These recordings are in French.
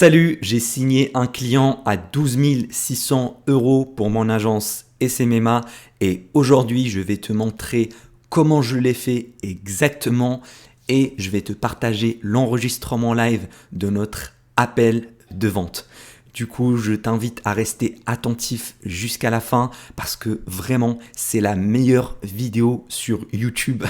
Salut, j'ai signé un client à 12 600 € pour mon agence SMMA et aujourd'hui je vais te montrer comment je l'ai fait exactement et je vais te partager l'enregistrement live de notre appel de vente. Du coup, je t'invite à rester attentif jusqu'à la fin parce que vraiment, c'est la meilleure vidéo sur YouTube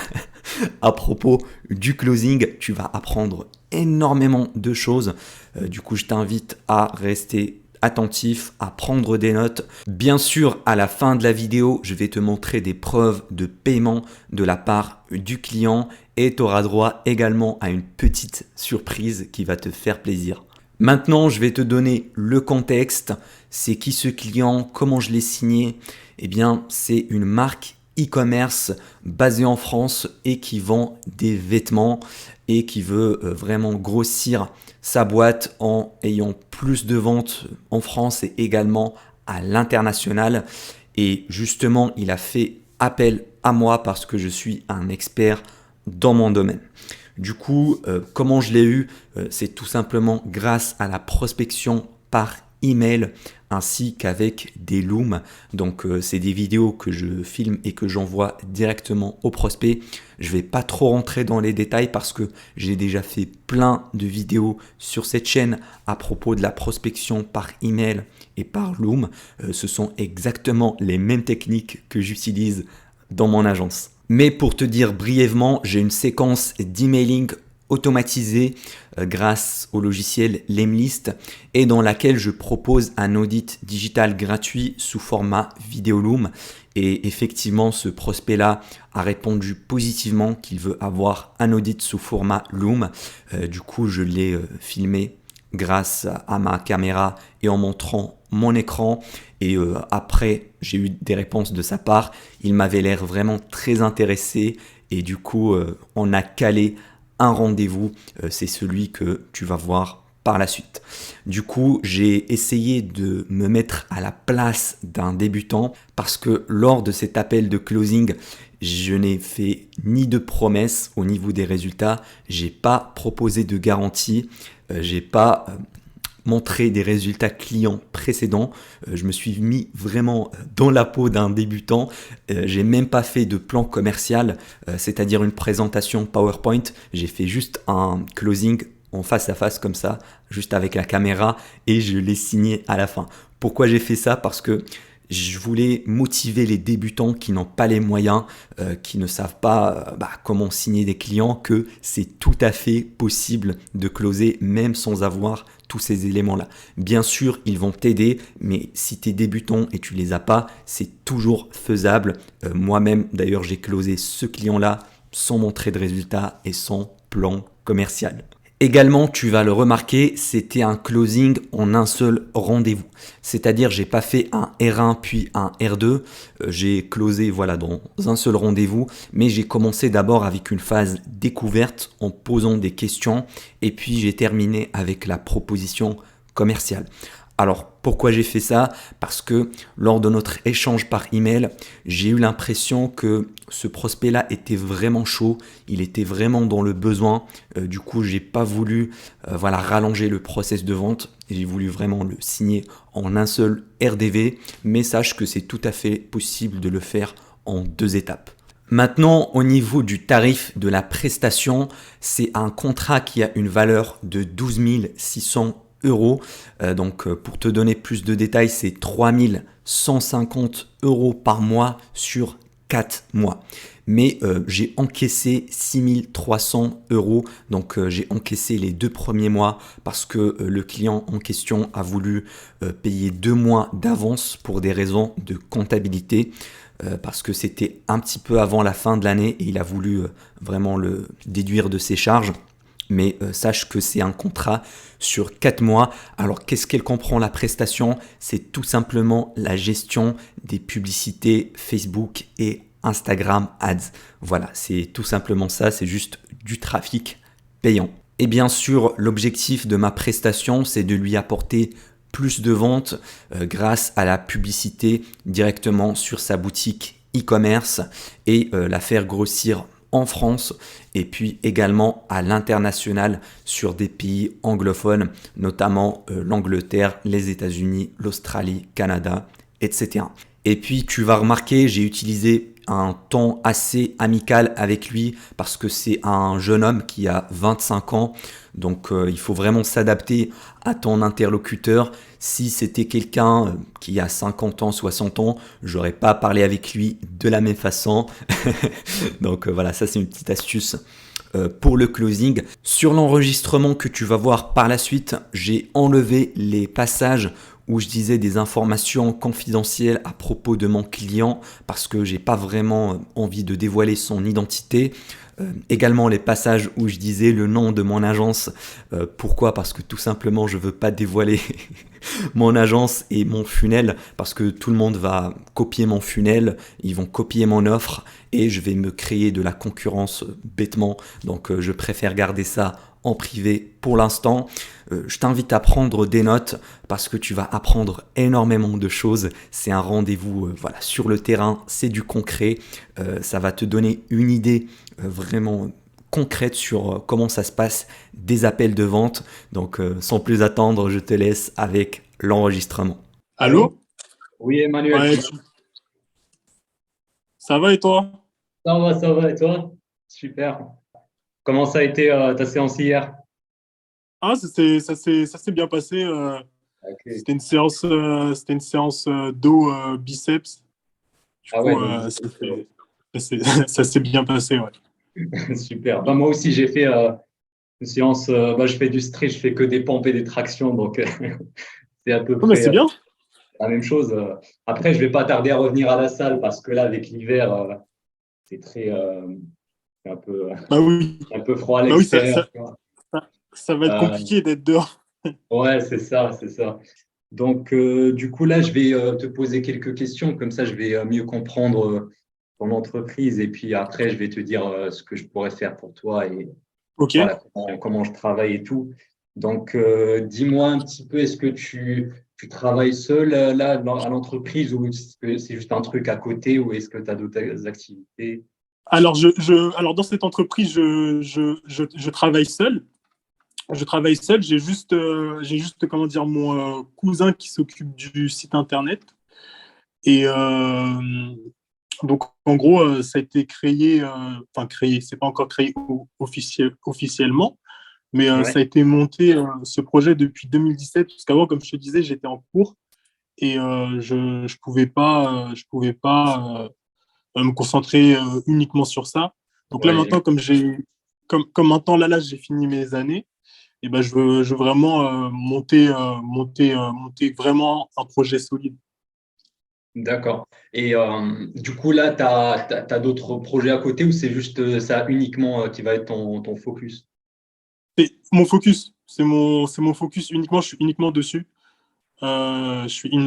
à propos du closing. Tu vas apprendre énormément de choses. Du coup, je t'invite à rester attentif, à prendre des notes. Bien sûr, à la fin de la vidéo, je vais te montrer des preuves de paiement de la part du client et tu auras droit également à une petite surprise qui va te faire plaisir. Maintenant, je vais te donner le contexte. C'est qui ce client? Comment je l'ai signé? Eh bien, c'est une marque e-commerce basée en France et qui vend des vêtements et qui veut vraiment grossir sa boîte en ayant plus de ventes en France et également à l'international. Et justement, il a fait appel à moi parce que je suis un expert dans mon domaine. Du coup, comment je l'ai eu? C'est tout simplement grâce à la prospection par email ainsi qu'avec des looms. Donc, c'est des vidéos que je filme et que j'envoie directement au prospect. Je ne vais pas trop rentrer dans les détails parce que j'ai déjà fait plein de vidéos sur cette chaîne à propos de la prospection par email et par loom. Ce sont exactement les mêmes techniques que j'utilise dans mon agence. Mais pour te dire brièvement, j'ai une séquence d'emailing automatisée grâce au logiciel Lemlist et dans laquelle je propose un audit digital gratuit sous format Vidéoloom. Et effectivement, ce prospect-là a répondu positivement qu'il veut avoir un audit sous format Loom. Du coup, je l'ai filmé grâce à ma caméra et en montrant mon écran. Et après, j'ai eu des réponses de sa part. Il m'avait l'air vraiment très intéressé. Et du coup, on a calé un rendez-vous. C'est celui que tu vas voir par la suite. Du coup, j'ai essayé de me mettre à la place d'un débutant parce que lors de cet appel de closing, je n'ai fait ni de promesses au niveau des résultats. J'ai pas proposé de garantie. J'ai pas montré des résultats clients précédents. Je me suis mis vraiment dans la peau d'un débutant. J'ai même pas fait de plan commercial, c'est-à-dire une présentation PowerPoint. J'ai fait juste un closing en face à face comme ça, juste avec la caméra et je l'ai signé à la fin. Pourquoi j'ai fait ça? Parce que je voulais motiver les débutants qui n'ont pas les moyens, qui ne savent pas comment signer des clients, que c'est tout à fait possible de closer même sans avoir tous ces éléments-là. Bien sûr, ils vont t'aider, mais si tu es débutant et tu les as pas, c'est toujours faisable. Moi-même, d'ailleurs, j'ai closé ce client-là sans montrer de résultats et sans plan commercial. Également, tu vas le remarquer, c'était un closing en un seul rendez-vous. C'est-à-dire, j'ai pas fait un R1 puis un R2. J'ai closé dans un seul rendez-vous, mais j'ai commencé d'abord avec une phase découverte en posant des questions et puis j'ai terminé avec la proposition commerciale. Alors, pourquoi j'ai fait ça? Parce que lors de notre échange par email, j'ai eu l'impression que ce prospect-là était vraiment chaud, il était vraiment dans le besoin. Du coup, j'ai pas voulu rallonger le process de vente. J'ai voulu vraiment le signer en un seul RDV, mais sache que c'est tout à fait possible de le faire en 2 étapes. Maintenant, au niveau du tarif de la prestation, c'est un contrat qui a une valeur de 12 600 €. Donc, pour te donner plus de détails, c'est 3 150 € par mois sur 4 mois. Mais j'ai encaissé 6 300 €. Donc, j'ai encaissé les 2 premiers mois parce que le client en question a voulu payer 2 mois d'avance pour des raisons de comptabilité. Parce que c'était un petit peu avant la fin de l'année et il a voulu vraiment le déduire de ses charges. Mais sache que c'est un contrat sur 4 mois. Alors, qu'est-ce qu'elle comprend la prestation? C'est tout simplement la gestion des publicités Facebook et Instagram Ads. Voilà, c'est tout simplement ça, c'est juste du trafic payant. Et bien sûr, l'objectif de ma prestation, c'est de lui apporter plus de ventes grâce à la publicité directement sur sa boutique e-commerce et la faire grossir en France et puis également à l'international sur des pays anglophones, notamment l'Angleterre, les États-Unis, l'Australie, Canada, etc. Et puis tu vas remarquer, j'ai utilisé un ton assez amical avec lui parce que c'est un jeune homme qui a 25 ans. Donc il faut vraiment s'adapter à ton interlocuteur. Si c'était quelqu'un qui a 50 ans, 60 ans, j'aurais pas parlé avec lui de la même façon. Donc voilà, ça c'est une petite astuce pour le closing. Sur l'enregistrement que tu vas voir par la suite, j'ai enlevé les passages où je disais des informations confidentielles à propos de mon client parce que j'ai pas vraiment envie de dévoiler son identité. Également les passages où je disais le nom de mon agence. Pourquoi? Parce que tout simplement je veux pas dévoiler mon agence et mon funnel parce que tout le monde va copier mon funnel, ils vont copier mon offre et je vais me créer de la concurrence bêtement. Donc je préfère garder ça en privé pour l'instant. Je t'invite à prendre des notes parce que tu vas apprendre énormément de choses. C'est un rendez-vous voilà, sur le terrain, c'est du concret. Ça va te donner une idée vraiment concrète sur comment ça se passe des appels de vente. Donc sans plus attendre, je te laisse avec l'enregistrement. Allô? Allô? Oui, Emmanuel, Ouais, tu vas? ça va et toi? Ça va, et toi? Super. Comment ça a été ta séance hier? Ah, ça s'est bien passé. Ok. C'était une séance dos biceps. Du Ah ouais, coup, donc ça s'est bien passé, ouais. super. Bah, moi aussi, j'ai fait une séance, je fais du street, je fais que des pompes et des tractions, donc c'est à peu Oh, mais près c'est bien. la même chose. Après, je vais pas tarder à revenir à la salle parce que là, avec l'hiver, c'est très, c'est Bah oui, un peu froid à bah oui, l'extérieur, tu vois. ça va être Euh, compliqué d'être dehors. ouais, c'est ça, c'est ça. Donc, du coup, là, je vais te poser quelques questions, comme ça, je vais mieux comprendre ton entreprise et puis après, je vais te dire ce que je pourrais faire pour toi et Ok. voilà comment je travaille et tout. Donc, dis-moi un petit peu, est-ce que tu travailles seul là à l'entreprise ou est-ce que c'est juste un truc à côté ou est-ce que tu as d'autres activités? Alors, alors dans cette entreprise, je travaille seul. Je travaille seul. J'ai juste, comment dire, mon cousin qui s'occupe du site internet. Et donc, en gros, ça a été créé, enfin créé, c'est pas encore créé officiellement, mais Ouais, ça a été monté, ce projet depuis 2017, parce qu'avant, comme je te disais, j'étais en cours et je pouvais pas me concentrer uniquement sur ça. Donc là, ouais, maintenant, comme maintenant, là, j'ai fini mes années, et ben, je veux vraiment monter vraiment un projet solide. d'accord. Et du coup, là, tu as, d'autres projets à côté ou c'est juste ça uniquement qui va être ton focus? C'est mon focus, c'est mon focus uniquement, je suis uniquement dessus. Je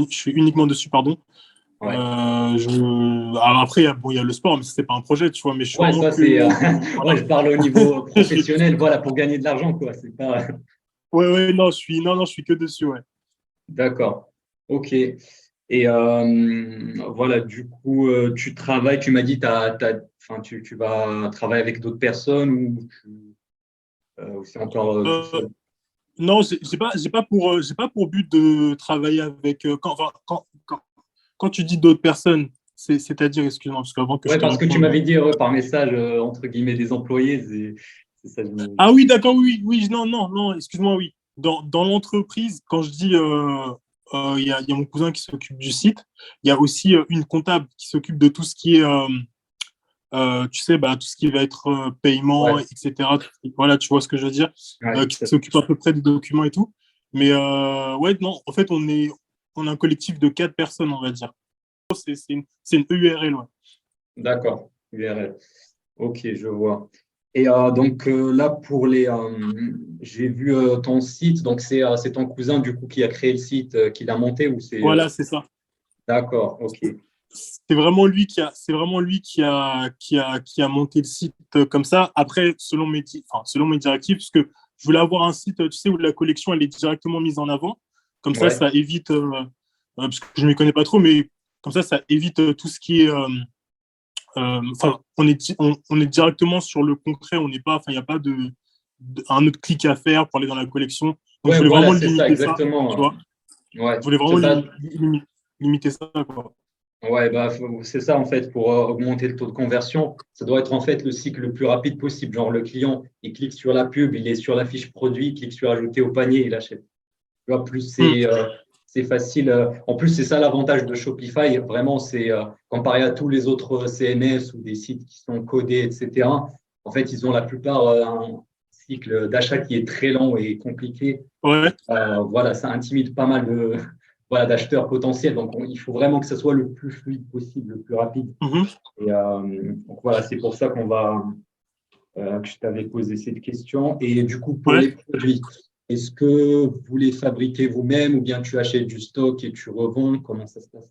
suis uniquement dessus, pardon. Ouais. Alors après, bon, il y a le sport, mais c'est pas un projet, tu vois, mais je suis Ouais, vraiment ça, c'est. Ouais, voilà. je parle au niveau professionnel, voilà, pour gagner de l'argent, quoi. C'est pas. Ouais, ouais, non, non, je suis que dessus, ouais. D'accord. OK. Et voilà, du coup, tu travailles, tu m'as dit, enfin, tu vas travailler avec d'autres personnes ou c'est encore tout Euh, seul? non, j'ai pas pour but de travailler avec, quand tu dis d'autres personnes, c'est-à-dire, excuse-moi, parce qu'avant que je Ouais, te parce que tu réponde. m'avais dit par message, entre guillemets, des employés, c'est ça. Ah oui, d'accord, oui, oui, non, non, non, excuse-moi, oui. Dans l'entreprise, quand je dis il y a mon cousin qui s'occupe du site, il y a aussi une comptable qui s'occupe de tout ce qui est, tu sais, bah, tout ce qui va être paiement, Ouais, etc. Voilà, tu vois ce que je veux dire, ouais, qui s'occupe à peu près des documents et tout. Mais ouais, non, en fait, on est un collectif de 4 personnes, on va dire. C'est une EURL, ouais. d'accord. URL. Ok, je vois. Et donc là, j'ai vu ton site, donc c'est ton cousin du coup qui a créé le site, qui l'a monté ou c'est Voilà, c'est ça. d'accord, ok. C'est vraiment lui qui a monté le site comme ça. Après, selon mes directives, parce que je voulais avoir un site, tu sais, où la collection elle est directement mise en avant. Comme Ouais, ça évite, parce que je ne m'y connais pas trop, mais comme ça évite tout ce qui est on est directement sur le concret. On n'est pas, il n'y a pas un autre clic à faire pour aller dans la collection. Donc, je Ouais, voulais voilà, vraiment c'est ça, limiter ça, tu exactement. vois. Ouais. Je voulais vraiment limiter ça, quoi. Ouais, bah, c'est ça en fait, pour augmenter le taux de conversion, ça doit être en fait le cycle le plus rapide possible. Genre le client, il clique sur la pub, il est sur la fiche produit, il clique sur ajouter au panier, il achète. Tu vois, plus Mm. c'est facile. En plus, c'est ça l'avantage de Shopify. Vraiment, c'est comparé à tous les autres CMS ou des sites qui sont codés, etc. En fait, ils ont la plupart un cycle d'achat qui est très lent et compliqué. Ouais. Voilà, ça intimide pas mal voilà, d'acheteurs potentiels. Donc, il faut vraiment que ça soit le plus fluide possible, le plus rapide. Mhm. Et donc, voilà, c'est pour ça que je t'avais posé cette question. Et du coup, pour Ouais. les produits, est-ce que vous les fabriquez vous-même ou bien tu achètes du stock et tu revends? Comment ça se passe?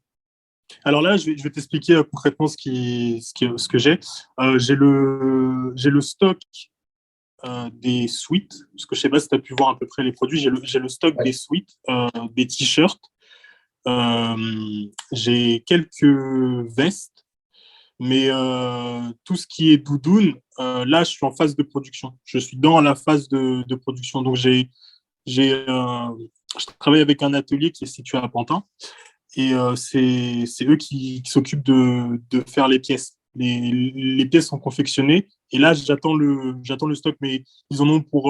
Alors là, je vais t'expliquer concrètement ce que j'ai. J'ai le stock des suites, parce que je sais pas si tu as pu voir à peu près les produits. J'ai le stock Ouais. des suites, des t-shirts. J'ai quelques vestes, mais tout ce qui est doudoune, là, je suis en phase de production. Je suis dans la phase de production. Donc, je travaille avec un atelier qui est situé à Pantin. Et c'est eux qui s'occupent de faire les pièces. Les pièces sont confectionnées. Et là, j'attends le stock, mais ils en ont pour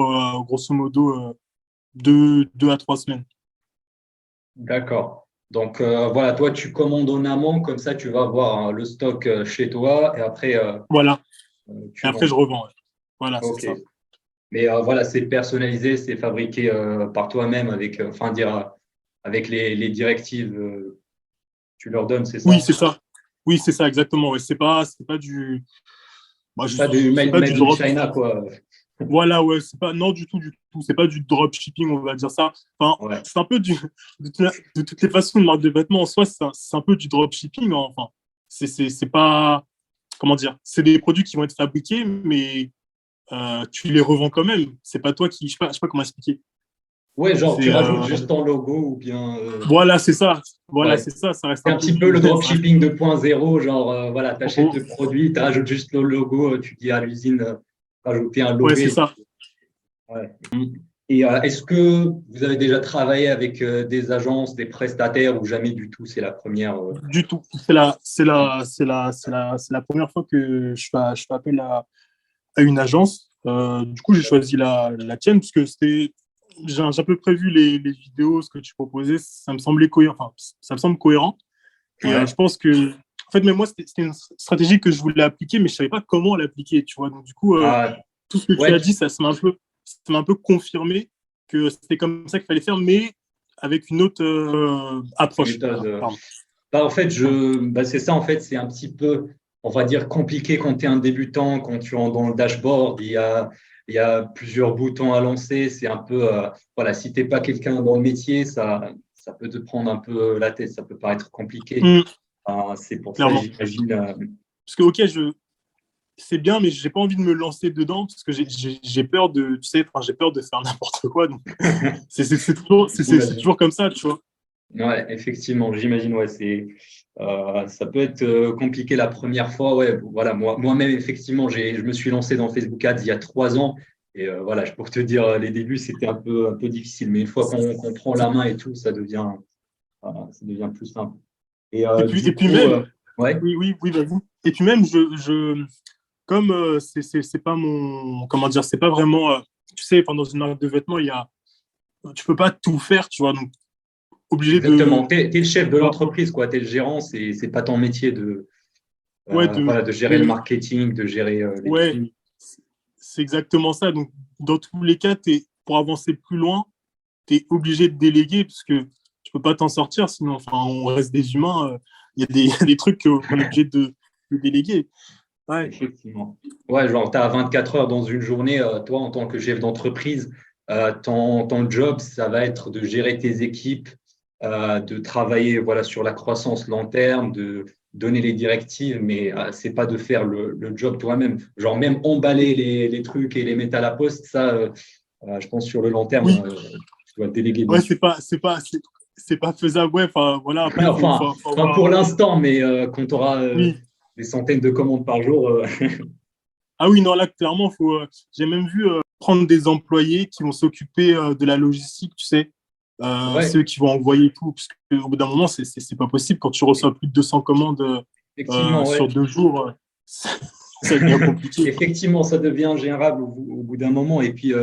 grosso modo 2 à 3 semaines. D'accord. Donc, voilà, toi, tu commandes en amont, comme ça, tu vas avoir hein, le stock chez toi et après, Voilà. Et tu après, je vends. revends. Ouais. Voilà, c'est OK. ça. Mais voilà, c'est personnalisé, c'est fabriqué par toi-même avec, enfin, dire, avec les directives tu leur donnes, c'est Oui, ça? c'est ça. Oui, c'est ça, exactement. Ouais. C'est pas bah, C'est pas du c'est pas du made in drop. China, quoi. Voilà, ouais, c'est pas, non, du tout, du tout. C'est pas du drop shipping, on va dire ça. Enfin, Ouais. c'est un peu de toutes les façons, une marque de vêtements en soi, c'est un peu du drop shipping, hein. Enfin, c'est pas, comment dire, c'est des produits qui vont être fabriqués, mais tu les revends quand même. C'est pas toi qui, je sais pas comment expliquer. Ouais, genre, tu C'est, rajoutes juste ton logo ou bien. voilà, c'est ça. Voilà, Ouais. c'est ça. Ça reste C'est un un peu petit peu le ça reste- dropshipping 2.0, genre, voilà, tu achètes Oh, le produit, tu rajoutes juste le logo, tu dis à l'usine, rajouter un ouais, logo. c'est ça. Ouais. Et est-ce que vous avez déjà travaillé avec des agences, des prestataires ou jamais du tout? C'est la première. Du tout. C'est la première fois que je fais appel à une agence. Du coup, j'ai choisi la tienne parce que j'ai un peu prévu les vidéos, ce que tu proposais, ça me semblait cohérent. Enfin, ça me semble cohérent. Et Ouais. je pense que, en fait, même moi, c'était une stratégie que je voulais appliquer, mais je savais pas comment l'appliquer, tu vois. Donc, du coup, Ah, tout ce que tu ouais, as dit, ça m'a un peu confirmé que c'était comme ça qu'il fallait faire, mais avec une autre approche. méthode. Voilà, pardon. Bah, en fait, c'est ça, en fait, c'est un petit peu, on va dire, compliqué quand tu es un débutant, quand tu rentres dans le dashboard, il y a plusieurs boutons à lancer. C'est un peu, voilà, si tu n'es pas quelqu'un dans le métier, ça peut te prendre un peu la tête, ça peut paraître compliqué. C'est pour ça, Clairement. j'imagine. Parce que, ok, c'est bien, mais j'ai pas envie de me lancer dedans parce que j'ai peur de, tu sais, enfin, j'ai peur de faire n'importe quoi. Donc, c'est J'imagine. toujours comme ça, tu vois. Ouais, effectivement, j'imagine, ouais, ça peut être compliqué la première fois. Ouais, voilà, moi-même, effectivement, je me suis lancé dans Facebook Ads il y a 3 ans. Et voilà, pour te dire, les débuts, c'était un peu difficile. Mais une fois qu'on prend la main et tout, ça devient plus simple. Et Et du puis coup, même, ouais, oui, vas-y. Et puis même, comme c'est pas mon, comment dire, c'est pas vraiment, tu sais, enfin, dans une marque de vêtements, tu peux pas tout faire, tu vois. Donc, obligé exactement. de, Tu es le chef de tu vois, l'entreprise, quoi. Tu es le gérant, c'est pas ton métier ouais, voilà, de gérer le marketing, de gérer les ouais, prix. c'est exactement ça. Donc, dans tous les cas, pour avancer plus loin, tu es obligé de déléguer parce que tu peux pas t'en sortir, sinon, enfin, on reste des humains. Il y a il y a des trucs qu'on est obligé de déléguer. Ouais. Effectivement. Ouais, genre, tu as 24 heures dans une journée, toi, en tant que chef d'entreprise, ton job, ça va être de gérer tes équipes, de travailler voilà, sur la croissance long terme, de donner les directives, mais c'est pas de faire le job toi-même. Genre, même emballer les trucs et les mettre à la poste, ça, je pense sur le long terme, Oui, tu dois déléguer ouais, dessus. c'est pas faisable. Ouais, enfin, voilà, après, Enfin, faut pour avoir. l'instant, mais quand tu auras Oui, des centaines de commandes par jour. Ah oui, non, là, clairement, j'ai même vu prendre des employés qui vont s'occuper de la logistique, tu sais, Ouais, ceux qui vont envoyer tout, parce qu'au bout d'un moment, c'est pas possible quand tu reçois plus de 200 commandes effectivement, sur ouais. 2 jours, ça devient compliqué. Effectivement, ça devient ingérable au bout d'un moment. Et puis,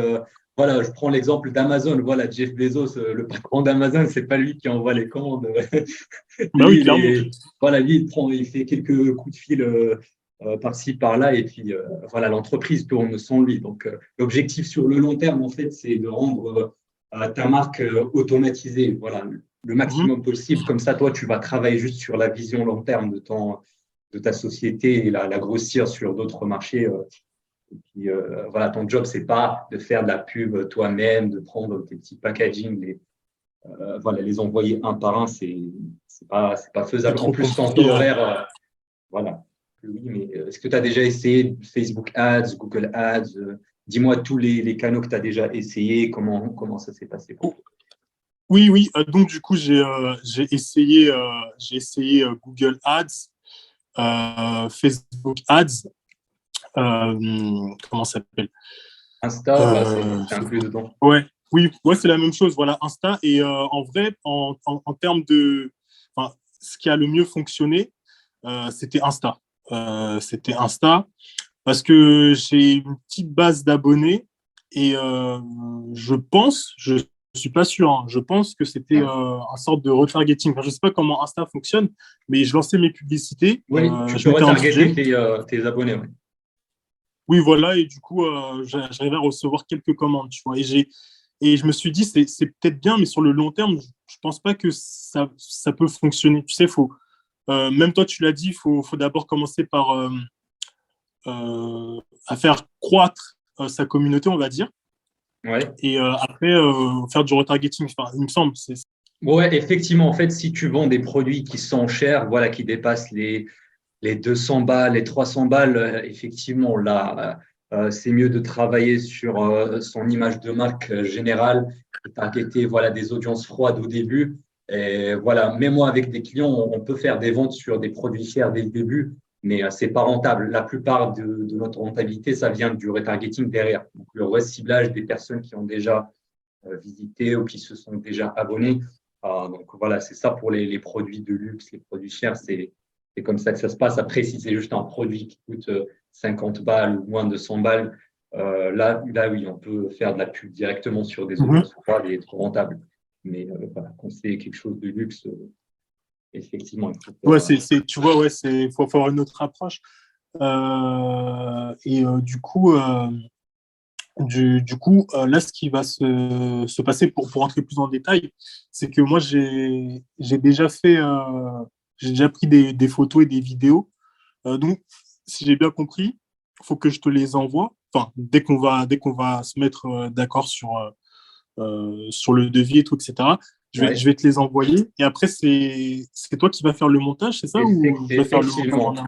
voilà, je prends l'exemple d'Amazon. Voilà, Jeff Bezos, le patron d'Amazon, c'est pas lui qui envoie les commandes. Bah oui, Lui, clairement. voilà, lui, il fait quelques coups de fil par-ci, par-là, et puis voilà, l'entreprise tourne sans lui. Donc, l'objectif sur le long terme, en fait, c'est de rendre ta marque automatisée, voilà, le Mhm. maximum possible. Comme ça, toi, tu vas travailler juste sur la vision long terme de ta société et la grossir sur d'autres marchés. Et puis, voilà, ton job, c'est pas de faire de la pub toi-même, de prendre tes petits packaging, voilà, les envoyer un par un, c'est pas C'est faisable. En trop plus, ton compliqué. taux horaire, voilà. Oui, mais est-ce que tu as déjà essayé Facebook Ads, Google Ads? Dis-moi tous les canaux que tu as déjà essayé, comment ça s'est passé pour toi? Oui, oui. Donc, du coup, j'ai essayé Google Ads, Facebook Ads, comment ça s'appelle? Insta, bah, Euh, c'est inclus dedans. ouais, oui, ouais, c'est la même chose. Voilà, Insta. Et en vrai, en termes enfin, ce qui a le mieux fonctionné, c'était Insta. C'était Insta parce que j'ai une petite base d'abonnés et je suis pas sûr, hein, je pense que c'était Ouais. un sorte de retargeting. Enfin, je sais pas comment Insta fonctionne, mais je lançais mes publicités, Oui, tu je peux mettais un retargeter budget. tes abonnés. Ouais. Oui, voilà, et du coup, j'arrivais à recevoir quelques commandes, tu vois. Et je me suis dit, c'est peut-être bien, mais sur le long terme, je pense pas que ça peut fonctionner. Tu sais, même toi, tu l'as dit, faut d'abord commencer par à faire croître sa communauté, on va dire, Ouais. et après, faire du retargeting, enfin, il me semble. Ouais, effectivement, en fait, si tu vends des produits qui sont chers, voilà, qui dépassent les 200 balles, les 300 balles, effectivement, là, c'est mieux de travailler sur son image de marque générale et targeter voilà, des audiences froides au début. Et voilà, même moi, avec des clients, on peut faire des ventes sur des produits chers dès le début, mais c'est pas rentable. La plupart de notre rentabilité, ça vient du retargeting derrière. Donc, le reciblage des personnes qui ont déjà visité ou qui se sont déjà abonnés. Donc voilà, c'est ça pour les produits de luxe, les produits chers, c'est comme ça que ça se passe. Après, si c'est juste un produit qui coûte 50 balles ou moins de 100 balles, là, oui, on peut faire de la pub directement sur des Mhm. audiences froides et être rentable. Mais voilà, quand c'est quelque chose de luxe, effectivement, il faut Ouais, faire. tu vois, ouais, faut avoir une autre approche. Et du coup, là, ce qui va se passer pour rentrer plus en détail, c'est que moi, j'ai déjà pris des photos et des vidéos. Donc, si j'ai bien compris, il faut que je te les envoie. Enfin, dès qu'on va se mettre d'accord sur le devis et tout, etc. Je Ouais, vais te les envoyer. Et après, c'est toi qui vas faire le montage, c'est ça? Ou je vais faire le montage en effectivement. amont?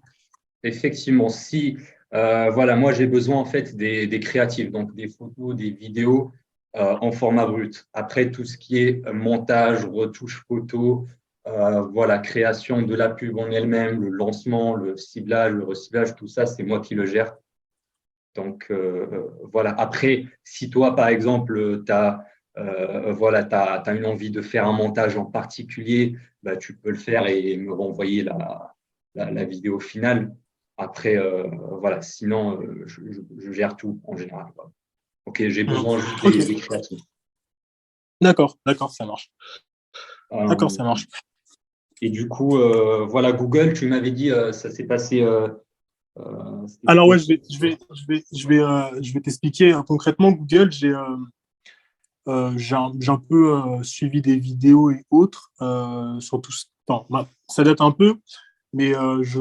Effectivement, si voilà, moi j'ai besoin en fait des créatifs, donc des photos, des vidéos en format brut. Après, tout ce qui est montage, retouche photo, voilà, création de la pub en elle-même, le lancement, le ciblage, le reciblage, tout ça, c'est moi qui le gère. Donc voilà. Après, si toi, par exemple, tu as voilà, t'as une envie de faire un montage en particulier, bah, tu peux le faire et me renvoyer la vidéo finale. Après, voilà, sinon, je gère tout en général. Quoi. Ok, j'ai Mhm. besoin juste Ok, des créatifs. d'accord, ça marche. D'accord, Euh, ça marche. et du coup, voilà, Google, tu m'avais dit, ça s'est passé, c'était Alors quoi? ouais, je vais t'expliquer concrètement. Google, j'ai un peu suivi des vidéos et autres sur tout ce. Enfin, ça date un peu, mais je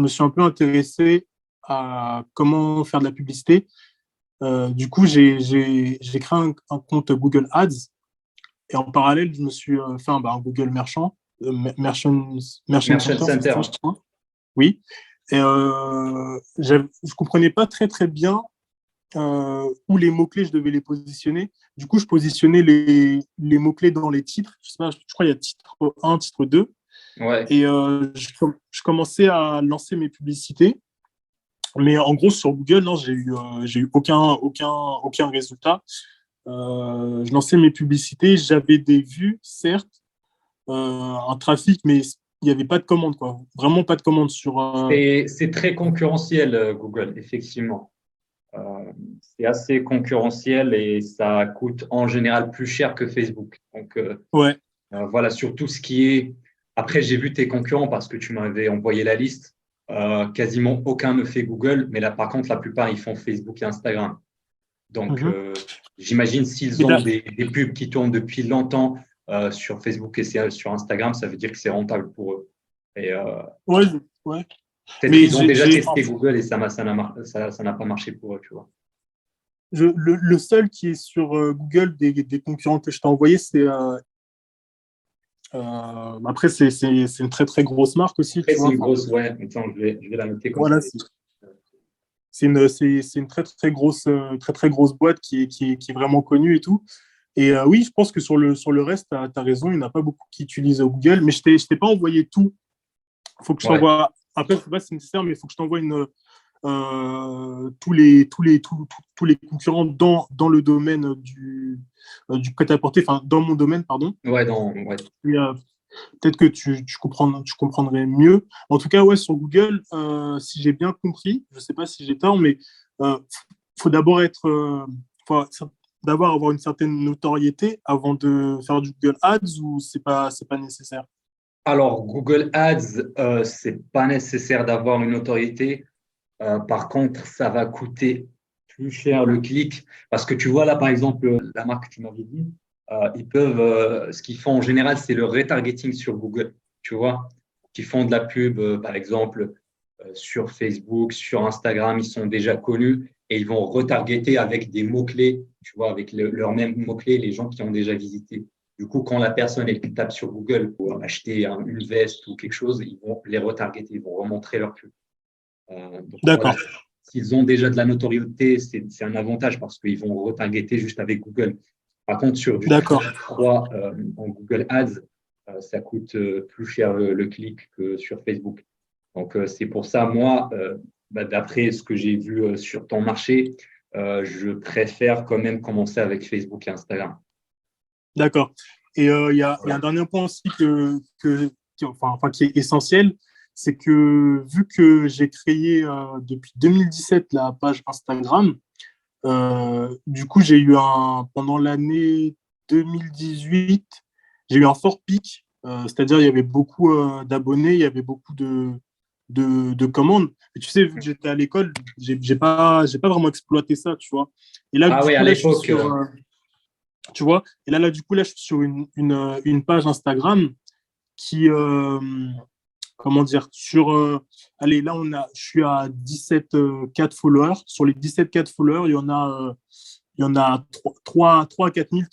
me suis un peu intéressé à comment faire de la publicité. Du coup, j'ai créé un compte Google Ads et en parallèle, je me suis fait un Google Merchant, Merchant Merchant Center, c'est ça, je Center. crois. Oui. Et je comprenais pas très très bien où les mots-clés, je devais les positionner. Du coup, je positionnais les mots-clés dans les titres. Je sais pas, je crois qu'il y a titre 1, titre 2. Ouais. Et je commençais à lancer mes publicités. Mais en gros, sur Google, non, j'ai eu aucun résultat. Je lançais mes publicités, j'avais des vues, certes, un trafic, mais il n'y avait pas de commande, quoi. Vraiment pas de commande sur. C'est très concurrentiel, Google, effectivement. C'est assez concurrentiel et ça coûte en général plus cher que Facebook. Donc, Ouais. voilà, sur tout ce qui est. Après, j'ai vu tes concurrents parce que tu m'avais envoyé la liste. Quasiment aucun ne fait Google, mais là, par contre, la plupart, ils font Facebook et Instagram. Donc, Mhm. j'imagine Et s'ils ont des pubs qui tournent depuis longtemps sur Facebook et sur Instagram, ça veut dire que c'est rentable pour eux. Et ouais, ouais. peut-être Mais qu'ils ont déjà testé Google et ça n'a pas marché pour eux, tu vois. le seul qui est sur Google des concurrents que je t'ai envoyé, c'est. Après, c'est une très très grosse marque aussi, Après, tu c'est vois. une Enfin, grosse, ouais. Attends, je vais la noter comme ça. voilà, c'est une très très grosse boîte qui est vraiment connue et tout. Et oui, je pense que sur le reste, tu as raison, il n'y en a pas beaucoup qui utilisent Google, mais je t'ai pas envoyé tout. Il faut que je Ouais, t'envoie. Après, je sais pas si c'est nécessaire, mais il faut que je t'envoie tous les concurrents dans le domaine du prêt-à-porter, enfin, dans mon domaine, pardon. ouais, ouais. Et, peut-être que tu comprendrais mieux. En tout cas, ouais, sur Google, si j'ai bien compris, je ne sais pas si j'ai tort, mais euh, faut d'abord faut d'abord avoir une certaine notoriété avant de faire du Google Ads ou c'est pas nécessaire. Alors, Google Ads, c'est pas nécessaire d'avoir une autorité. Par contre, ça va coûter plus cher le clic parce que tu vois là, par exemple, la marque que tu m'avais dit, ce qu'ils font en général, c'est le retargeting sur Google. Tu vois, qui font de la pub, par exemple, sur Facebook, sur Instagram, ils sont déjà connus et ils vont retargeter avec des mots-clés, tu vois, avec leurs mêmes mots-clés, les gens qui ont déjà visité. Du coup, quand la personne elle tape sur Google pour acheter une veste ou quelque chose, ils vont les retargeter, ils vont remontrer leur pub. Donc voilà, D'accord, s'ils ont déjà de la notoriété, c'est un avantage parce qu'ils vont retargeter juste avec Google. Par contre, sur du d'accord, 3 en Google Ads, ça coûte plus cher le clic que sur Facebook. Donc, c'est pour ça, moi, d'après ce que j'ai vu sur ton marché, je préfère quand même commencer avec Facebook et Instagram. d'accord. Et il y a un dernier point aussi qui est essentiel, c'est que vu que j'ai créé depuis 2017 la page Instagram, du coup, pendant l'année 2018, j'ai eu un fort pic, c'est-à-dire il y avait beaucoup d'abonnés, il y avait beaucoup de commandes. Et tu sais, vu que j'étais à l'école, j'ai pas vraiment exploité ça, tu vois. Et là, Ah du oui, à coup, là, je suis l'époque, sur, tu vois, et du coup, là, je suis sur une page Instagram qui, comment dire, allez, là, je suis à 17 4 followers. Sur les 17 4 followers, il y en a 3 à 4 000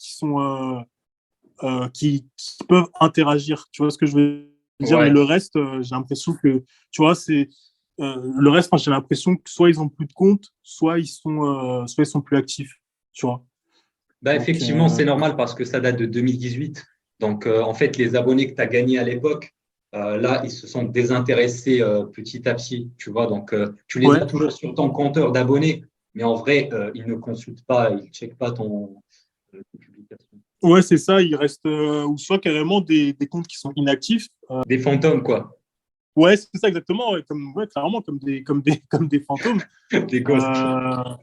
qui peuvent interagir. Tu vois ce que je veux dire? Mais ouais. le reste, j'ai l'impression que, tu vois, le reste, moi, j'ai l'impression que soit ils ont plus de compte, soit ils sont plus actifs. Tu vois? Bah, Donc, effectivement, c'est normal parce que ça date de 2018. Donc, en fait, les abonnés que tu as gagnés à l'époque, là, ils se sont désintéressés petit à petit, tu vois. Donc, tu les as ouais. toujours sur ton compteur d'abonnés, mais en vrai, ils ne consultent pas, ils ne checkent pas ton publication. Ouais, c'est ça. Il reste, ou soit carrément des comptes qui sont inactifs. Des fantômes, quoi. Ouais, c'est ça exactement. Ouais, clairement, comme des fantômes. Des ghosts. Euh,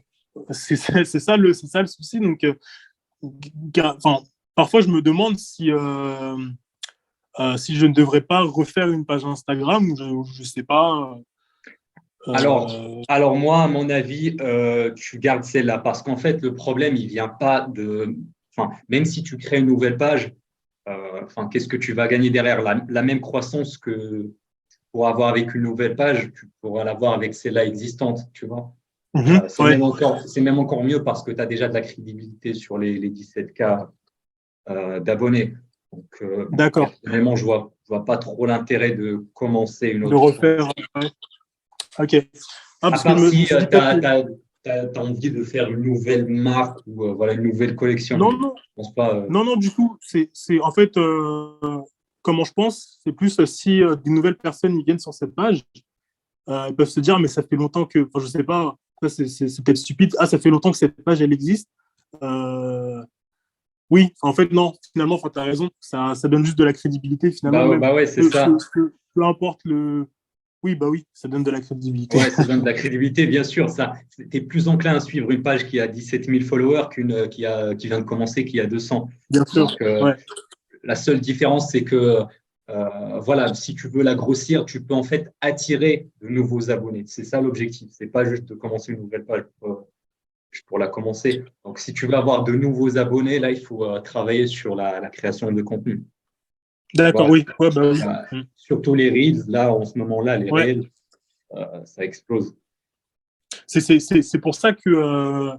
c'est ça le souci. Donc, enfin, parfois, je me demande si je ne devrais pas refaire une page Instagram ou je sais pas. Alors moi, à mon avis, tu gardes celle-là parce qu'en fait, le problème, il vient pas de. Enfin, même si tu crées une nouvelle page, enfin, qu'est-ce que tu vas gagner derrière la même croissance que pour avoir avec une nouvelle page, tu pourras l'avoir avec celle-là existante, tu vois. Ouais, C'est même encore mieux parce que tu as déjà de la crédibilité sur les 17K d'abonnés. Donc, d'accord. personnellement, je vois pas trop l'intérêt de commencer une De autre. refaire. Ouais. Ok. Ah, À parce que part je me si tu suis dit peut-être que. as envie de faire une nouvelle marque ou voilà, une nouvelle collection. Non, Je non, pense pas. non, non, du coup, en fait, comment je pense, c'est plus si des nouvelles personnes ils viennent sur cette page, ils peuvent se dire, mais ça fait longtemps que, enfin, je sais pas, c'est peut-être stupide, ah, ça fait longtemps que cette page, elle existe. Euh, oui, en fait, non, finalement, tu as raison, ça donne juste de la crédibilité, finalement, même Bah ouais, c'est ça. peu importe le. Oui, bah oui, ça donne de la crédibilité. Ouais, ça donne de la crédibilité, bien sûr. Ça, tu es plus enclin à suivre une page qui a 17 000 followers qu'une qui vient de commencer, qui a 200. Bien sûr, Donc, ouais. la seule différence, c'est que voilà, si tu veux la grossir, tu peux en fait attirer de nouveaux abonnés. C'est ça l'objectif. C'est pas juste de commencer une nouvelle page pour la commencer. Donc, si tu veux avoir de nouveaux abonnés, là, il faut travailler sur la création de contenu. D'accord, Voilà. oui, ouais, bah oui. Surtout les Reels, là, en ce moment-là, les Ouais. Reels, ça explose. C'est pour ça que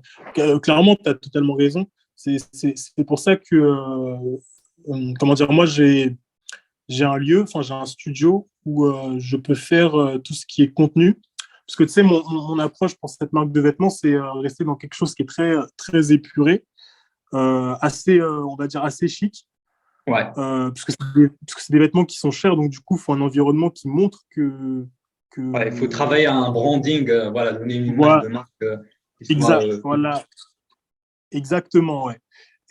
clairement, tu as totalement raison. C'est pour ça que, comment dire, moi, j'ai un lieu, enfin, j'ai un studio où je peux faire tout ce qui est contenu. Parce que, tu sais, mon approche pour cette marque de vêtements, c'est rester dans quelque chose qui est très, très épuré, assez, on va dire, assez chic. Ouais. Parce que c'est des vêtements qui sont chers, donc du coup, il faut un environnement qui montre que Ouais, il faut travailler à un branding, voilà, donner une image voilà, de marque qui soit. voilà, exactement, ouais.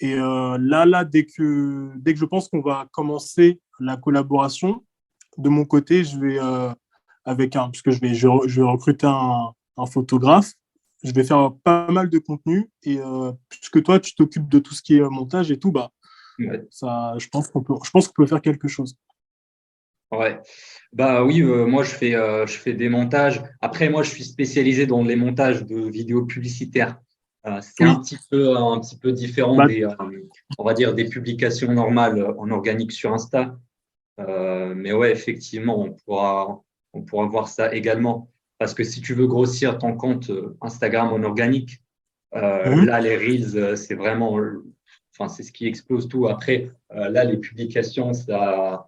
Et là, dès que je pense qu'on va commencer la collaboration, de mon côté, je vais parce que je vais recruter un photographe. Je vais faire pas mal de contenu et puisque toi, tu t'occupes de tout ce qui est montage et tout, bah Ouais. ça, je pense qu'on peut faire quelque chose. Ouais. Bah oui, moi je fais des montages. Après, moi je suis spécialisé dans les montages de vidéos publicitaires. C'est Oui, un petit peu différent bah, des, on va dire, des publications normales en organique sur Insta. Mais ouais, effectivement, on pourra voir ça également. Parce que si tu veux grossir ton compte Instagram en organique, mhm. là, les Reels, c'est vraiment, enfin, c'est ce qui explose tout. Après, là, les publications, ça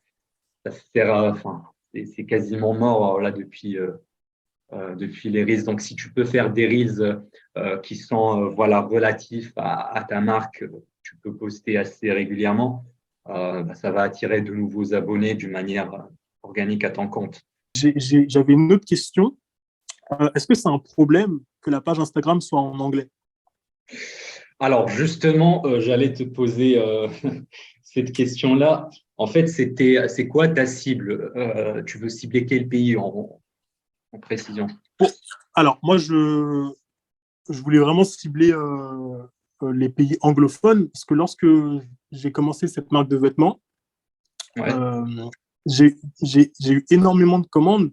sert enfin, c'est quasiment mort là depuis les Reels. Donc, si tu peux faire des Reels qui sont voilà, relatifs à ta marque, tu peux poster assez régulièrement, bah, ça va attirer de nouveaux abonnés d'une manière organique à ton compte. J'avais une autre question. Est-ce que c'est un problème que la page Instagram soit en anglais? Alors, justement, j'allais te poser cette question-là. En fait, c'est quoi ta cible? Tu veux cibler quel pays en précision? Bon, alors, moi, je voulais vraiment cibler les pays anglophones parce que lorsque j'ai commencé cette marque de vêtements, Ouais, euh, j'ai eu énormément de commandes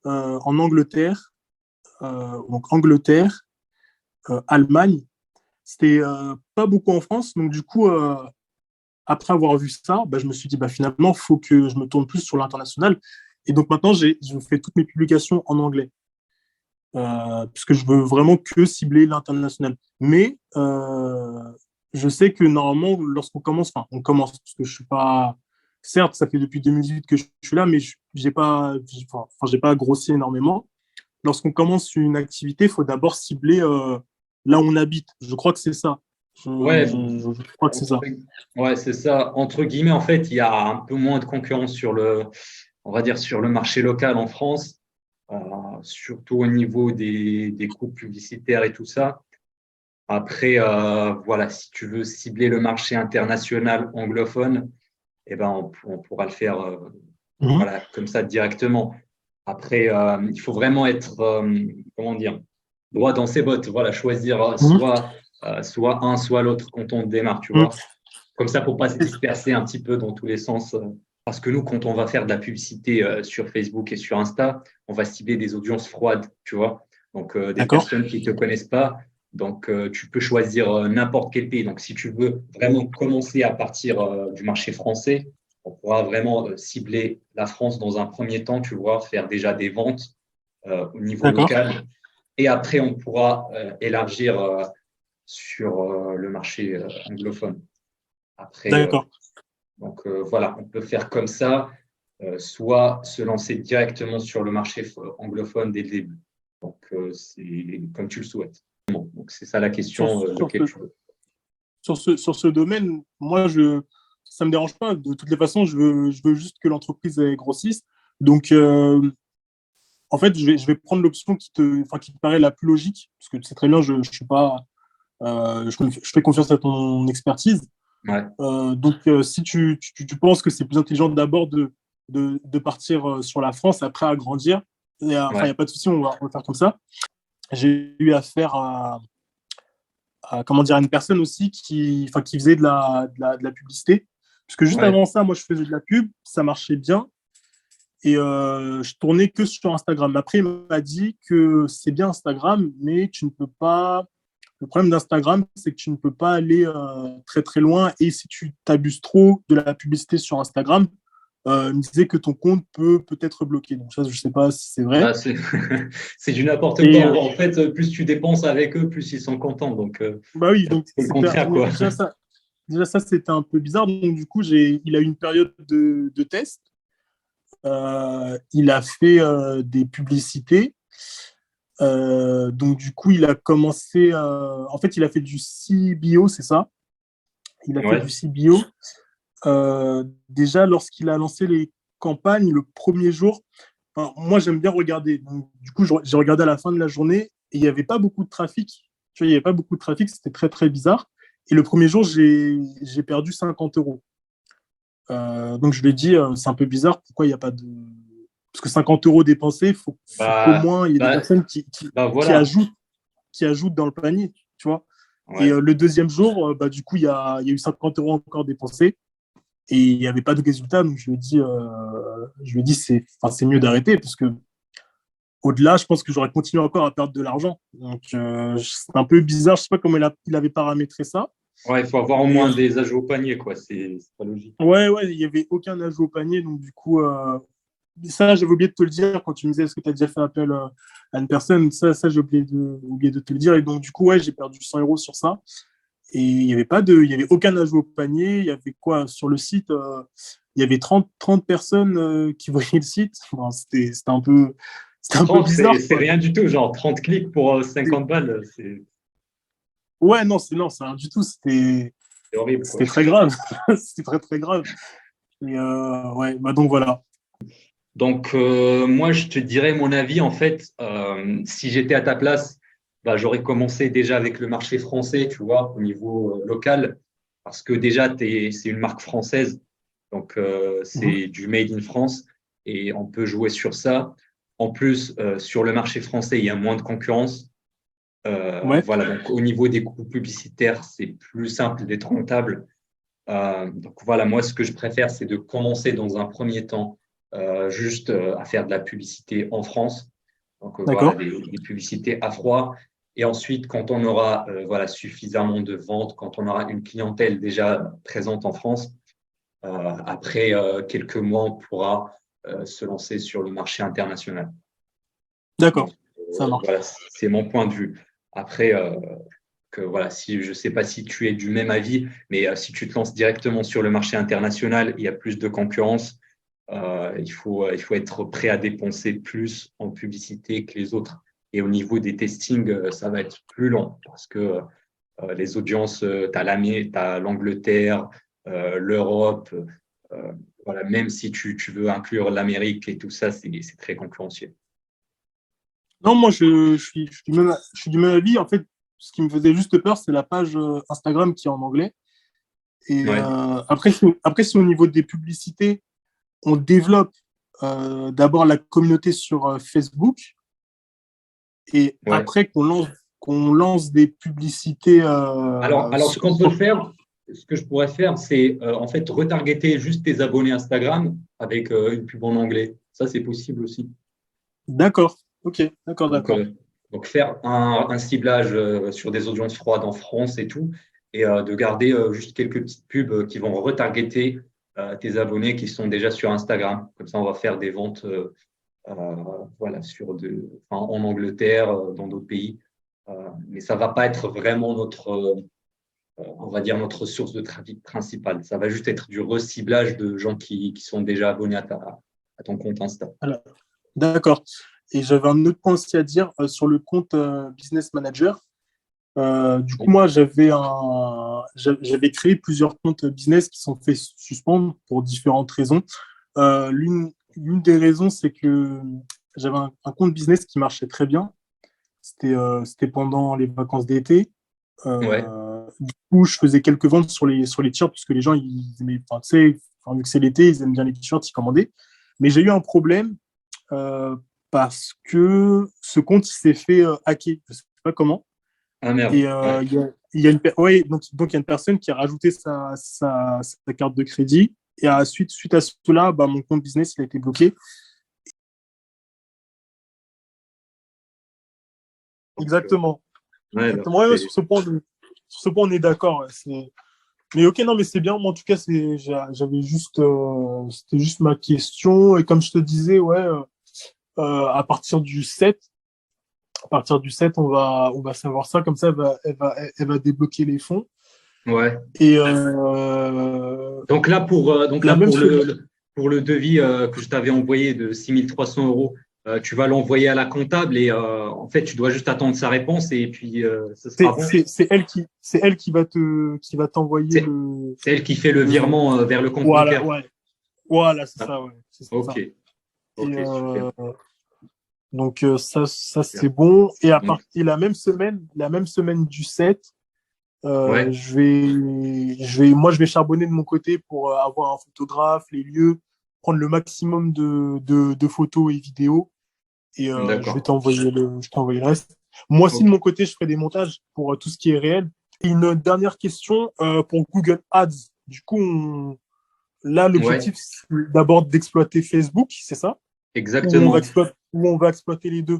en Angleterre, donc Angleterre, Allemagne. C'était pas beaucoup en France, donc du coup, après avoir vu ça, bah, je me suis dit, bah, finalement, il faut que je me tourne plus sur l'international. Et donc maintenant, je fais toutes mes publications en anglais, puisque je veux vraiment que cibler l'international. Mais je sais que normalement, lorsqu'on commence, enfin, on commence, parce que je suis pas. Certes, ça fait depuis 2018 que je suis là, mais j'ai pas grossi énormément. Lorsqu'on commence une activité, il faut d'abord cibler là où on habite. Je crois que c'est ça. ouais, Je crois que c'est ça. ouais, c'est ça. Entre guillemets, en fait, il y a un peu moins de concurrence sur on va dire, sur le marché local en France, euh, surtout au niveau des coûts publicitaires et tout ça. Après, voilà, si tu veux cibler le marché international anglophone, eh ben, on pourra le faire Mhm. voilà, comme ça directement. Après, il faut vraiment être, comment dire, droit dans ses bottes. Voilà, choisir Mhm. soit un, soit l'autre quand on démarre, tu Mhm. vois. Comme ça, pour pas se disperser un petit peu dans tous les sens. Parce que nous, quand on va faire de la publicité sur Facebook et sur Insta, on va cibler des audiences froides, tu vois. Donc, des D'accord. personnes qui ne te connaissent pas. Donc, tu peux choisir n'importe quel pays. Donc, si tu veux vraiment commencer à partir du marché français, on pourra vraiment cibler la France dans un premier temps, tu vois, faire déjà des ventes au niveau D'accord. local. Et après, on pourra élargir sur le marché anglophone. Après, D'accord. donc voilà, on peut faire comme ça, soit se lancer directement sur le marché anglophone dès le début. Donc c'est comme tu le souhaites. Donc c'est ça la Sur, question sur lequel ce, tu veux. sur ce domaine, moi, ça me dérange pas. De toutes les façons, je veux juste que l'entreprise elle, grossisse. Donc, en fait, je vais prendre l'option qui te paraît la plus logique, parce que tu sais très bien, je suis pas, je fais confiance à ton expertise. Ouais, Donc, si tu penses que c'est plus intelligent d'abord de partir sur la France, après agrandir, enfin, il ouais, n'y a pas de souci, on va faire comme ça. J'ai eu affaire comment dire, à une personne aussi qui faisait de la publicité. Parce que juste ouais. avant ça, moi, je faisais de la pub, ça marchait bien. Et je tournais que sur Instagram. Après, il m'a dit que c'est bien Instagram, mais tu ne peux pas. Le problème d'Instagram, c'est que tu ne peux pas aller très très loin. Et si tu t'abuses trop de la publicité sur Instagram, il me disait que ton compte peut être bloqué. Donc ça, je ne sais pas si c'est vrai. Bah, c'est c'est du n'importe quoi. Et En fait, plus tu dépenses avec eux, plus ils sont contents. Donc, bah oui, donc c'est le contraire, quoi. déjà ça, c'était un peu bizarre. Donc du coup, il a eu une période de test. Il a fait des publicités. Donc, du coup, il a commencé. En fait, il a fait du CBO, c'est ça. Il a fait Ouais, du CBO. Déjà, lorsqu'il a lancé les campagnes, le premier jour, enfin, moi, j'aime bien regarder. Donc, du coup, j'ai regardé à la fin de la journée et il n'y avait pas beaucoup de trafic. Tu vois, il n'y avait pas beaucoup de trafic. C'était très, très bizarre. Et le premier jour, j'ai perdu 50 euros. Donc, je lui ai dit, c'est un peu bizarre. Pourquoi il n'y a pas de. Parce que 50 euros dépensés, faut qu'au bah, moins il y ait des bah, personnes bah qui voilà. ajoutent qui ajoute dans le panier, tu vois. Et Ouais. le deuxième jour, bah, du coup, il y a eu 50 euros encore dépensés et il n'y avait pas de résultat. Donc, je lui ai dit c'est mieux d'arrêter parce que au-delà, je pense que j'aurais continué encore à perdre de l'argent. Donc, c'est un peu bizarre. Je ne sais pas comment il avait paramétré ça. Ouais, il faut avoir au Mais moins des ajouts au panier, quoi. C'est pas logique. ouais, il n'y avait aucun ajout au panier. Donc, du coup, ça, j'avais oublié de te le dire quand tu me disais est-ce que tu as déjà fait appel à une personne. Ça j'ai oublié de te le dire. Et donc, du coup, ouais, j'ai perdu 100 euros sur ça. Et il y avait aucun ajout au panier. Il y avait quoi sur le site il y avait 30 personnes qui voyaient le site. Bon, c'était un peu 30, bizarre, c'est quoi. rien du tout. Genre 30 clics pour 50 balles, Ouais, non, c'est rien du tout. c'est horrible, quoi. C'était très grave. C'était très, très grave. Et ouais, bah donc voilà. Donc, moi, je te dirais mon avis. En fait, si j'étais à ta place, bah, j'aurais commencé déjà avec le marché français, tu vois, au niveau local, parce que déjà, c'est une marque française, donc Mhm. c'est du made in France et on peut jouer sur ça. En plus, sur le marché français, il y a moins de concurrence. Ouais, Voilà, donc au niveau des coûts publicitaires, c'est plus simple d'être rentable. Donc voilà, moi, ce que je préfère, c'est de commencer dans un premier temps juste à faire de la publicité en France. Donc voilà, d'accord. des publicités à froid. Et ensuite, quand on aura voilà, suffisamment de ventes, quand on aura une clientèle déjà présente en France, après quelques mois, on pourra se lancer sur le marché international. Donc D'accord. Ça marche. voilà, c'est mon point de vue. Après, que voilà, si je ne sais pas si tu es du même avis, mais si tu te lances directement sur le marché international, il y a plus de concurrence. Il faut être prêt à dépenser plus en publicité que les autres. Et au niveau des testings, ça va être plus long parce que les audiences, tu as l'Angleterre, l'Europe. euh, voilà, même si tu veux inclure l'Amérique et tout ça, c'est très concurrentiel. Non, moi, je suis du même avis. En fait, ce qui me faisait juste peur, c'est la page Instagram qui est en anglais. Et Ouais, après, si au niveau des publicités, on développe d'abord la communauté sur Facebook et ouais. après qu'on lance des publicités Alors, ce qu'on peut faire, ce que je pourrais faire, c'est en fait retargeter juste tes abonnés Instagram avec une pub en anglais. Ça, c'est possible aussi. D'accord. Ok, d'accord, Donc, d'accord. donc faire un ciblage sur des audiences froides en France et tout, et de garder juste quelques petites pubs qui vont retargeter tes abonnés qui sont déjà sur Instagram. Comme ça, on va faire des ventes euh, voilà, en Angleterre, dans d'autres pays. Mais ça va pas être vraiment on va dire, notre source de trafic principale. Ça va juste être du reciblage de gens qui sont déjà abonnés à ton compte Insta. Alors, d'accord. Et j'avais un autre point aussi à dire sur le compte Business Manager. Du coup, moi, j'avais créé plusieurs comptes business qui sont fait suspendre pour différentes raisons. L'une des raisons, c'est que j'avais un compte business qui marchait très bien. C'était pendant les vacances d'été. Ouais, Du coup, je faisais quelques ventes sur les t-shirts parce que les gens, ils aimaient, enfin, tu sais, enfin, vu que c'est l'été, ils aiment bien les t-shirts, ils commandaient. Mais j'ai eu un problème euh, parce que ce compte, il s'est fait hacker. Je sais pas comment. ah merde, Et ouais, ouais, donc il y a une personne qui a rajouté sa carte de crédit. Et suite à cela, bah, mon compte business il a été bloqué. donc, Exactement. ouais, donc Exactement. Ouais, ouais, c'est, sur ce point, on est d'accord. Ouais, mais ok, non, mais c'est bien. Moi, en tout cas, j'avais juste, c'était juste ma question. Et comme je te disais, ouais, à partir du 7, on va savoir ça. Comme ça, elle va débloquer les fonds. ouais. Et Donc là la même pour semaine. pour le devis que je t'avais envoyé de 6 300 euros, tu vas l'envoyer à la comptable et en fait, tu dois juste attendre sa réponse et puis ce sera bon. C'est elle qui va t'envoyer C'est c'est elle qui fait le le, virement vers le compte voilà, bancaire. ouais, voilà, c'est Ah, ça, ouais, c'est ok, ça. Et ok, super. donc ça Super. c'est bon. Donc, Et la même semaine du 7, ouais, moi je vais charbonner de mon côté pour avoir un photographe, les lieux, prendre le maximum de photos et vidéos. Et d'accord. je t'envoyer le reste. Moi aussi, de Ok. mon côté, je ferai des montages pour tout ce qui est réel. Et une dernière question pour Google Ads. Du coup, là, Ouais, l'objectif, c'est d'abord d'exploiter Facebook, c'est ça? exactement. Ou on va exploiter les deux?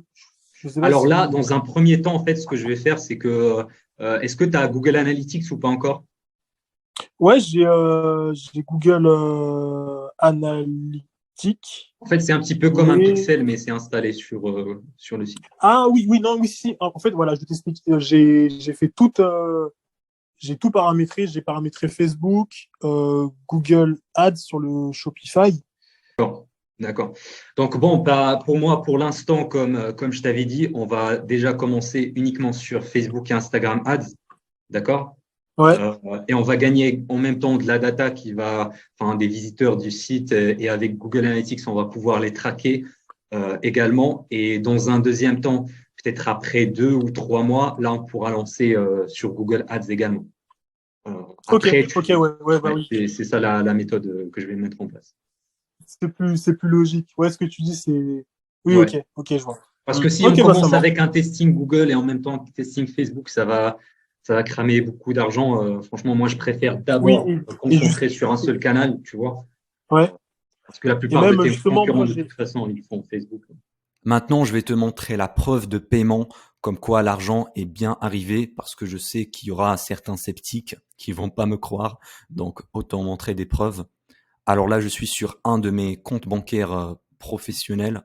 Je sais pas Alors là, si. dans un premier temps, en fait, ce que je vais faire, c'est que est-ce que tu as Google Analytics ou pas encore? Ouais, j'ai Google Analytics, En fait, c'est un petit peu comme un mais. pixel, mais c'est installé sur le site. Ah oui, oui, non, oui, si. En fait, voilà, je t'explique. J'ai fait j'ai tout paramétré. J'ai paramétré Facebook, Google Ads sur le Shopify. D'accord. Donc bon, bah, pour moi, pour l'instant, comme je t'avais dit, on va déjà commencer uniquement sur Facebook et Instagram Ads. D'accord? Ouais, Euh, et on va gagner en même temps de la data enfin, des visiteurs du site et avec Google Analytics, on va pouvoir les traquer également. Et dans un deuxième temps, peut-être après 2 ou 3 mois, là, on pourra lancer sur Google Ads également. Euh, ok, après, ok, ouais, ouais, bah ouais, oui. c'est ça la méthode que je vais mettre en place. C'est plus logique. Ouais, ce que tu dis, c'est. Oui, Ouais. ok, ok, je vois. Parce Hmm. que si on Ok, bah ça commence marche. avec un testing Google et en même temps un testing Facebook, ça va cramer beaucoup d'argent. Franchement, moi, je préfère Oui, d'abord me et juste. concentrer sur un seul canal, tu vois, Ouais. parce que la Et plupart de même, tes justement, concurrents, moi, de j'ai. toute façon, ils font Facebook. Maintenant, je vais te montrer la preuve de paiement, comme quoi l'argent est bien arrivé, parce que je sais qu'il y aura certains sceptiques qui vont pas me croire, donc autant montrer des preuves. Alors là, je suis sur un de mes comptes bancaires professionnels.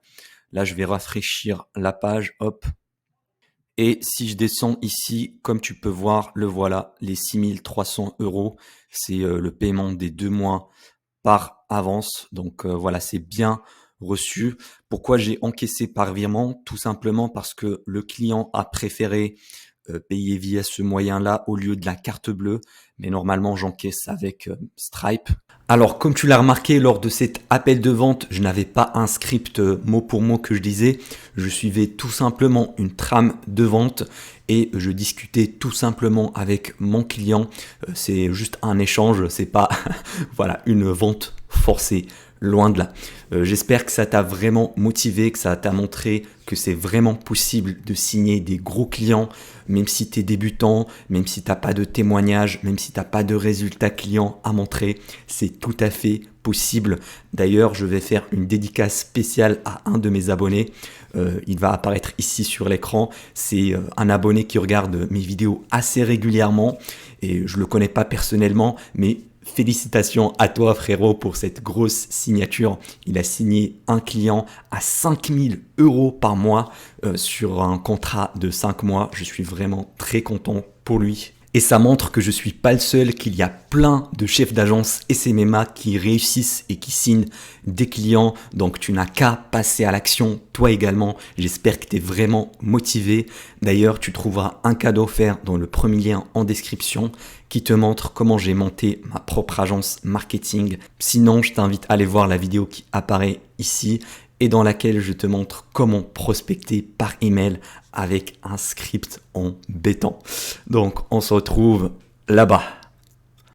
Là, je vais rafraîchir la page, hop. Et si je descends ici, comme tu peux voir, le voilà, les 6 300 euros, c'est le paiement des 2 mois par avance. Donc voilà, c'est bien reçu. Pourquoi j'ai encaissé par virement? Tout simplement parce que le client a préféré payer via ce moyen-là au lieu de la carte bleue. Mais normalement, j'encaisse avec Stripe. Alors, comme tu l'as remarqué lors de cet appel de vente, je n'avais pas un script mot pour mot que je disais. Je suivais tout simplement une trame de vente et je discutais tout simplement avec mon client. C'est juste un échange, c'est pas voilà, une vente forcée, loin de là. J'espère que ça t'a vraiment motivé, que ça t'a montré que c'est vraiment possible de signer des gros clients, même si tu es débutant, même si tu n'as pas de témoignage, même si tu n'as pas de résultats clients à montrer, c'est tout à fait possible. D'ailleurs, je vais faire une dédicace spéciale à un de mes abonnés. Il va apparaître ici sur l'écran. C'est un abonné qui regarde mes vidéos assez régulièrement et je le connais pas personnellement, mais félicitations à toi frérot pour cette grosse signature. Il a signé un client à 5 000 € par mois sur un contrat de 5 mois. Je suis vraiment très content pour lui. Et ça montre que je suis pas le seul, qu'il y a plein de chefs d'agence SMMA qui réussissent et qui signent des clients. Donc tu n'as qu'à passer à l'action, toi également. J'espère que tu es vraiment motivé. D'ailleurs, tu trouveras un cadeau offert dans le premier lien en description qui te montre comment j'ai monté ma propre agence marketing. Sinon, je t'invite à aller voir la vidéo qui apparaît ici et dans laquelle je te montre comment prospecter par email avec un script en béton. Donc, on se retrouve là-bas.